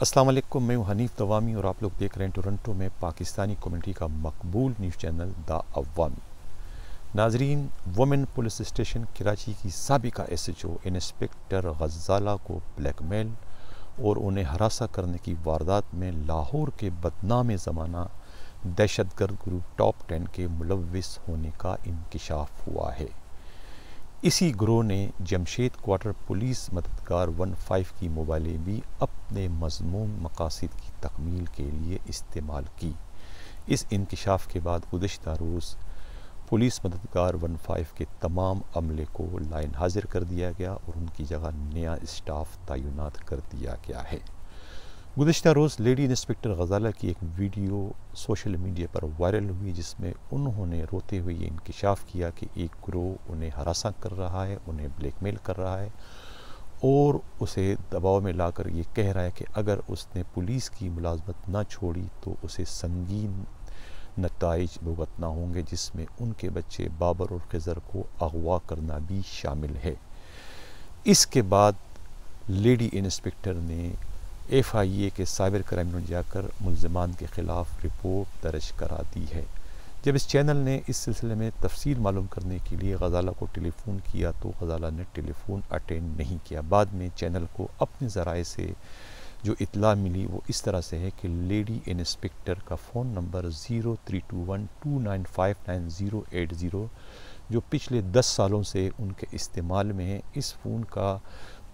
अस्सलाम वालेकुम, मैं हूं हनीफ दवामी और आप लोग देख रहे हैं टोरंटो में पाकिस्तानी कम्युनिटी का मकबूल न्यूज़ चैनल द अवामी। नाजरीन, वुमेन पुलिस स्टेशन कराची की साबिका SHO इंस्पेक्टर गज़ाला को ब्लैकमेल और उन्हें हरासा करने की वारदात में लाहौर के बदनाम ज़माना दहशतगर्द ग्रुप टॉप 10 के मुलव्विस होने का इंकिशाफ हुआ है। इसी ग्रोह ने जमशेद क्वार्टर पुलिस मददगार 15 की मोबाइलें भी अपने मज़मूम मकासद की तकमील के लिए इस्तेमाल की। इस इंकिशाफ के बाद गुज़िश्ता रोज़ पुलिस मददगार 15 के तमाम अमले को लाइन हाजिर कर दिया गया और उनकी जगह नया स्टाफ तैनात कर दिया गया है। गुज़िश्ता रोज़ लेडी इंस्पेक्टर गज़ाला की एक वीडियो सोशल मीडिया पर वायरल हुई, जिसमें उन्होंने रोते हुए ये इंकिशाफ किया कि एक ग्रोह उन्हें हरासा कर रहा है, उन्हें ब्लैकमेल कर रहा है और उसे दबाव में लाकर ये कह रहा है कि अगर उसने पुलिस की मुलाजमत ना छोड़ी तो उसे संगीन नताइज भुगतना होंगे, जिसमें उनके बच्चे बाबर और खिज़र को अगवा करना भी शामिल है। इसके बाद लेडी इंस्पेक्टर ने FIA के साइबर क्राइम यूनिट जाकर मुल्ज़िमान के ख़िलाफ़ रिपोर्ट दर्ज करा दी है। जब इस चैनल ने इस सिलसिले में तफसील मालूम करने के लिए गज़ाला को टेलीफ़ोन किया तो गज़ाला ने टेलीफ़ोन अटेंड नहीं किया। बाद में चैनल को अपने ज़राए से जो इत्तला मिली वो इस तरह से है कि लेडी इंस्पेक्टर का फ़ोन नंबर 0321295980 जो पिछले 10 सालों से उनके इस्तेमाल में है, इस फ़ोन का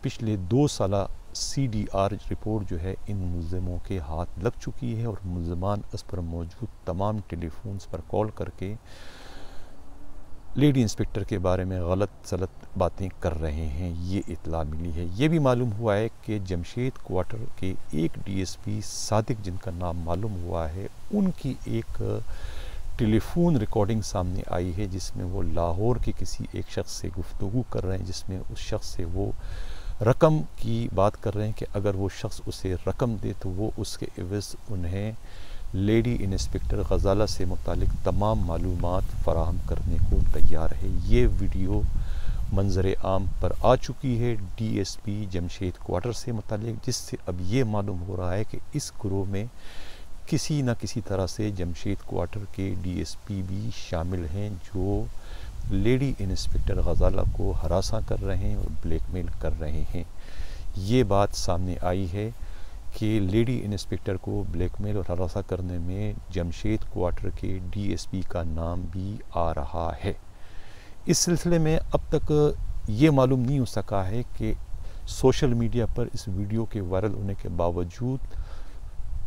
पिछले 2 साल CDR रिपोर्ट जो है इन मुल्ज़िमों के हाथ लग चुकी है और मुल्ज़िमान उस पर मौजूद तमाम टेलीफोन्स पर कॉल करके लेडी इंस्पेक्टर के बारे में गलत सलत बातें कर रहे हैं। ये इत्तला मिली है। ये भी मालूम हुआ है कि जमशेद क्वार्टर के एक DSP सादिक, जिनका नाम मालूम हुआ है, उनकी एक टेलीफोन रिकॉर्डिंग सामने आई है जिसमें वो लाहौर के किसी एक शख्स से गुफ्तगू कर रहे हैं, जिसमें उस शख्स से वो रकम की बात कर रहे हैं कि अगर वो शख्स उसे रकम दे तो वो उसके एवज़ उन्हें लेडी इंस्पेक्टर गज़ाला से मुतालिक तमाम मालूमात फ़राहम करने को तैयार है। ये वीडियो मंजर आम पर आ चुकी है DSP जमशेद क्वार्टर से मुतालिक, जिससे अब ये मालूम हो रहा है कि इस ग्रोह में किसी न किसी तरह से जमशेद क्वार्टर के DSP भी शामिल हैं जो लेडी इंस्पेक्टर गज़ाला को हरासा कर रहे हैं और ब्लैकमेल कर रहे हैं। ये बात सामने आई है कि लेडी इंस्पेक्टर को ब्लैकमेल और हरासा करने में जमशेद क्वार्टर के DSP का नाम भी आ रहा है। इस सिलसिले में अब तक ये मालूम नहीं हो सका है कि सोशल मीडिया पर इस वीडियो के वायरल होने के बावजूद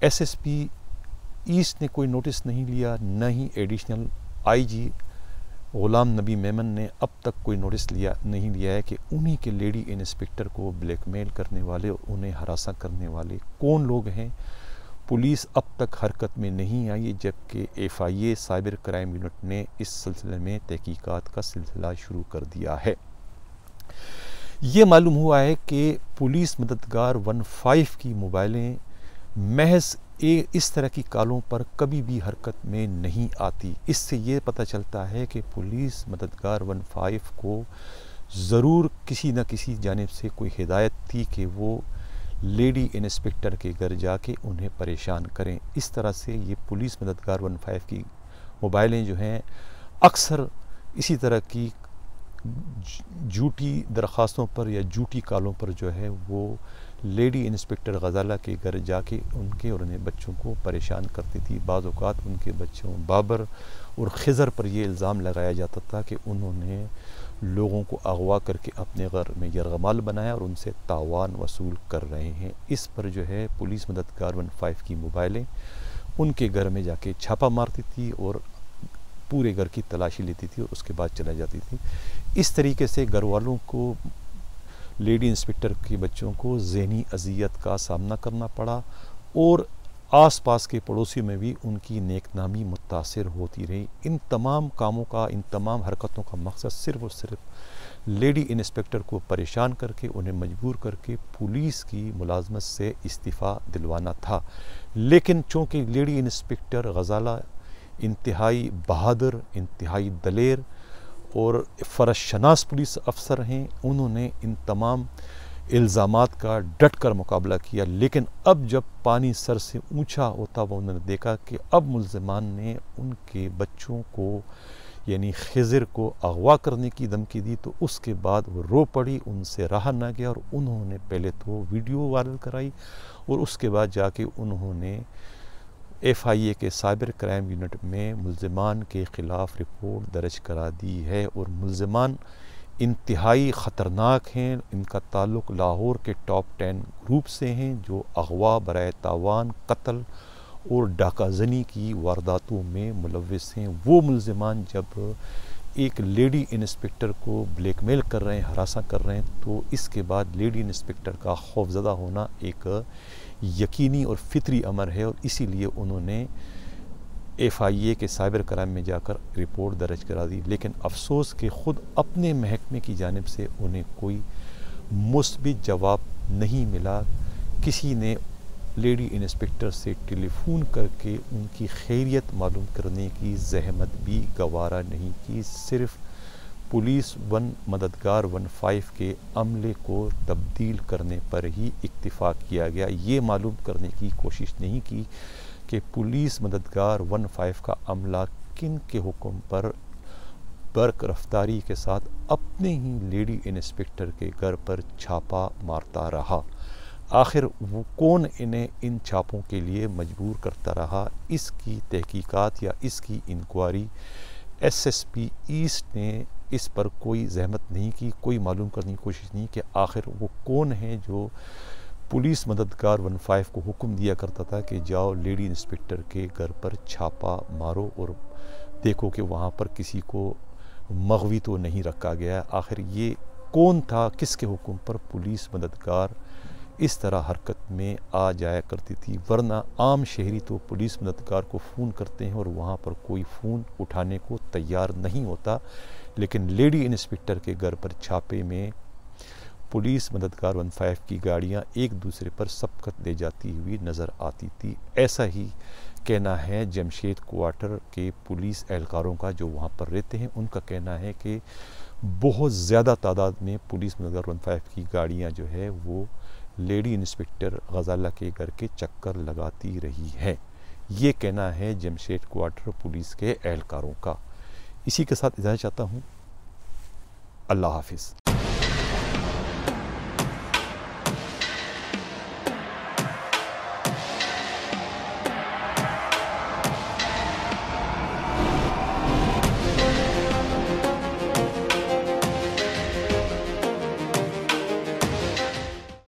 SSP ईस्ट ने कोई नोटिस नहीं लिया, न ही एडिशनल IG ग़ुलाम नबी मेमन ने अब तक कोई नोटिस नहीं लिया है कि उन्हीं के लेडी इंस्पेक्टर को ब्लैकमेल करने वाले और उन्हें हरासा करने वाले कौन लोग हैं। पुलिस अब तक हरकत में नहीं आई है, जबकि FIA साइबर क्राइम यूनिट ने इस सिलसिले में तहकीकात का सिलसिला शुरू कर दिया है। ये मालूम हुआ है कि पुलिस मददगार 15 की मोबाइलें महज इस तरह की कॉलों पर कभी भी हरकत में नहीं आती। इससे ये पता चलता है कि पुलिस मददगार 15 को ज़रूर किसी न किसी जानिब से कोई हिदायत थी कि वो लेडी इंस्पेक्टर के घर जाके उन्हें परेशान करें। इस तरह से ये पुलिस मददगार 15 की मोबाइलें जो हैं अक्सर इसी तरह की झूठी दरख्वास्तों पर या झूठी कॉलों पर जो है वो लेडी इंस्पेक्टर गज़ाला के घर जाके उनके और उन्हें बच्चों को परेशान करती थी। बाज़ औक़ात उनके बच्चों बाबर और खिज़र पर यह इल्ज़ाम लगाया जाता था कि उन्होंने लोगों को अगवा करके अपने घर में यरगमाल बनाया और उनसे तावान वसूल कर रहे हैं। इस पर जो है पुलिस मददगार 15 की मोबाइलें उनके घर में जाके छापा मारती थी और पूरे घर की तलाशी लेती थी और उसके बाद चला जाती थी। इस तरीके से घर वालों को, लेडी इंस्पेक्टर के बच्चों को ज़हनी अज़ियत का सामना करना पड़ा और आसपास के पड़ोसियों में भी उनकी नेकनामी मुतासिर होती रही। इन तमाम कामों का, इन तमाम हरकतों का मकसद सिर्फ़ और सिर्फ लेडी इंस्पेक्टर को परेशान करके उन्हें मजबूर करके पुलिस की मुलाजमत से इस्तीफ़ा दिलवाना था। लेकिन चूँकि लेडी इंस्पेक्टर गज़ाला इंतहाई बहादुर, इंतहाई दलेर और फ़रशनास पुलिस अफसर हैं, उन्होंने इन तमाम الزامات کا ڈٹ کر مقابلہ کیا، لیکن اب جب پانی سر سے اونچا ہوتا وہ انہوں نے دیکھا کہ اب ملزمان نے ان کے بچوں کو یعنی خضر کو اغوا کرنے کی دھمکی دی، تو اس کے بعد وہ رو پڑی، ان سے رہا نہ گیا، اور انہوں نے پہلے تو ویڈیو وائرل کرائی اور اس کے بعد جا کے انہوں نے FIA کے سائبر کرائم یونٹ میں ملزمان کے خلاف رپورٹ درج کرا دی ہے، اور ملزمان انتہائی خطرناک ہیں۔ ان کا تعلق لاہور کے ٹاپ 10 گروپ سے ہیں جو اغوا، برائے تاوان، قتل اور ڈاکہ زنی کی وارداتوں میں ملوث ہیں۔ وہ ملزمان جب ایک لیڈی انسپکٹر کو بلیک میل کر رہے ہیں، ہراساں کر رہے ہیں، تو اس کے بعد لیڈی انسپکٹر کا خوفزدہ ہونا ایک یقینی اور فطری امر ہے، اور اسی لیے انہوں نے FIA کے سائبر کرائم میں جا کر رپورٹ درج کرا دی۔ لیکن افسوس کہ خود اپنے محکمے کی جانب سے انہیں کوئی مثبت جواب نہیں ملا۔ کسی نے لیڈی انسپکٹر سے ٹیلی فون کر کے ان کی خیریت معلوم کرنے کی زحمت بھی گوارا نہیں کی، صرف پولیس مددگار 15 کے عملے کو تبدیل کرنے پر ہی اکتفا کیا گیا۔ یہ معلوم کرنے کی کوشش نہیں کی کہ پولیس مددگار 15 کا عملہ کن کے حکم پر برق رفتاری کے ساتھ اپنے ہی لیڈی انسپکٹر کے گھر پر چھاپا مارتا رہا۔ آخر وہ کون انہیں ان چھاپوں کے لیے مجبور کرتا رہا؟ اس کی تحقیقات یا اس کی انکوائری SSP ایسٹ نے اس پر کوئی زحمت نہیں کی، کوئی معلوم کرنے کی کوشش نہیں کہ آخر وہ کون ہیں جو پولیس مددگار 15 کو حکم دیا کرتا تھا کہ جاؤ لیڈی انسپکٹر کے گھر پر چھاپا مارو اور دیکھو کہ وہاں پر کسی کو مغوی تو نہیں رکھا گیا۔ آخر یہ کون تھا، کس کے حکم پر پولیس مددگار اس طرح حرکت میں آ جایا کرتی تھی؟ ورنہ عام شہری تو پولیس مددگار کو فون کرتے ہیں اور وہاں پر کوئی فون اٹھانے کو تیار نہیں ہوتا، لیکن لیڈی انسپکٹر کے گھر پر چھاپے میں پولیس مددگار 15 کی گاڑیاں ایک دوسرے پر سبقت لے جاتی ہوئی نظر آتی تھی۔ ایسا ہی کہنا ہے جمشید کوارٹر کے پولیس اہلکاروں کا جو وہاں پر رہتے ہیں، ان کا کہنا ہے کہ بہت زیادہ تعداد میں پولیس مددگار 15 کی گاڑیاں جو ہے وہ لیڈی انسپکٹر غزالہ کے گھر کے چکر لگاتی رہی ہیں۔ یہ کہنا ہے جمشید کوارٹر پولیس کے اہلکاروں کا۔ اسی کے ساتھ اجازت چاہتا ہوں۔ اللہ حافظ۔